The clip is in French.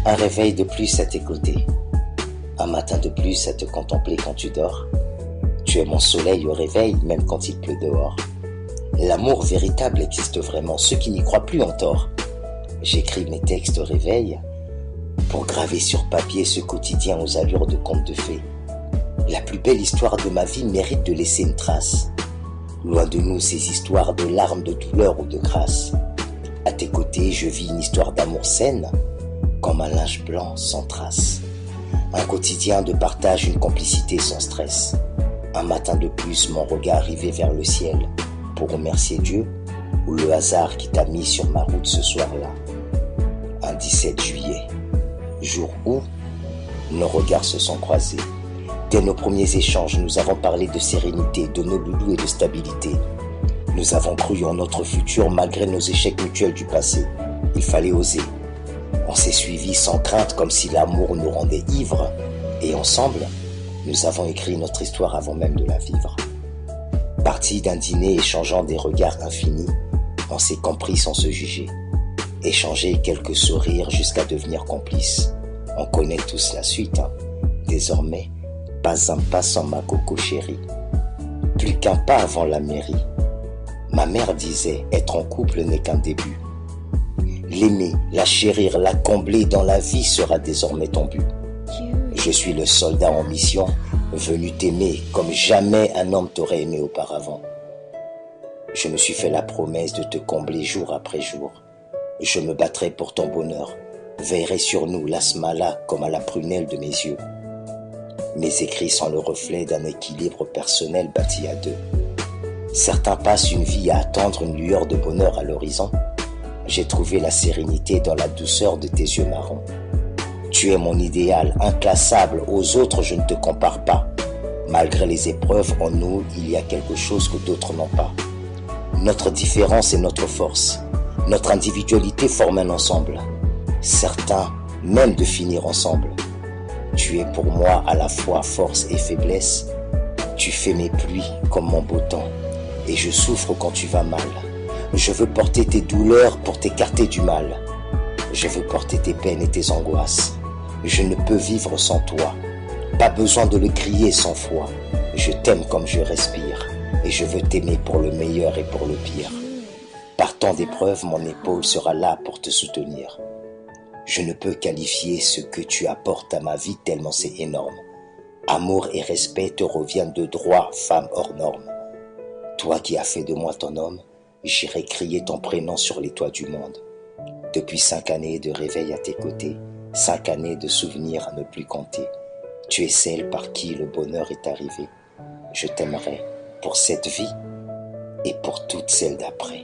Un réveil de plus à tes côtés, un matin de plus à te contempler quand tu dors. Tu es mon soleil au réveil, même quand il pleut dehors. L'amour véritable existe vraiment, ceux qui n'y croient plus ont tort. J'écris mes textes au réveil pour graver sur papier ce quotidien aux allures de conte de fées. La plus belle histoire de ma vie mérite de laisser une trace. Loin de nous ces histoires de larmes, de douleur ou de grâce. À tes côtés, je vis une histoire d'amour saine, comme un linge blanc sans trace. Un quotidien de partage, une complicité sans stress. Un matin de plus, mon regard rivé vers le ciel pour remercier Dieu ou le hasard qui t'a mis sur ma route ce soir-là. Un 17 juillet, jour où nos regards se sont croisés. Dès nos premiers échanges, nous avons parlé de sérénité, de nos loulous et de stabilité. Nous avons cru en notre futur malgré nos échecs mutuels du passé. Il fallait oser. On s'est suivis sans crainte comme si l'amour nous rendait ivres. Et ensemble, nous avons écrit notre histoire avant même de la vivre. Partis d'un dîner échangeant des regards infinis, on s'est compris sans se juger. Échanger quelques sourires jusqu'à devenir complices. On connaît tous la suite, hein. Désormais, pas un pas sans ma coco chérie. Plus qu'un pas avant la mairie. Ma mère disait, être en couple n'est qu'un début. L'aimer, la chérir, la combler dans la vie sera désormais ton but. Je suis le soldat en mission, venu t'aimer comme jamais un homme t'aurait aimé auparavant. Je me suis fait la promesse de te combler jour après jour. Je me battrai pour ton bonheur, veillerai sur nous, l'asmala comme à la prunelle de mes yeux. Mes écrits sont le reflet d'un équilibre personnel bâti à deux. Certains passent une vie à attendre une lueur de bonheur à l'horizon. J'ai trouvé la sérénité dans la douceur de tes yeux marrons. Tu es mon idéal, inclassable, aux autres je ne te compare pas. Malgré les épreuves, en nous, il y a quelque chose que d'autres n'ont pas. Notre différence est notre force. Notre individualité forme un ensemble. Certains même de finir ensemble. Tu es pour moi à la fois force et faiblesse. Tu fais mes pluies comme mon beau temps. Et je souffre quand tu vas mal. Je veux porter tes douleurs pour t'écarter du mal. Je veux porter tes peines et tes angoisses. Je ne peux vivre sans toi. Pas besoin de le crier sans foi. Je t'aime comme je respire. Et je veux t'aimer pour le meilleur et pour le pire. Par tant d'épreuves, mon épaule sera là pour te soutenir. Je ne peux qualifier ce que tu apportes à ma vie tellement c'est énorme. Amour et respect te reviennent de droit, femme hors norme. Toi qui as fait de moi ton homme, j'irai crier ton prénom sur les toits du monde. Depuis 5 années de réveil à tes côtés, 5 années de souvenirs à ne plus compter. Tu es celle par qui le bonheur est arrivé. Je t'aimerai pour cette vie et pour toutes celles d'après.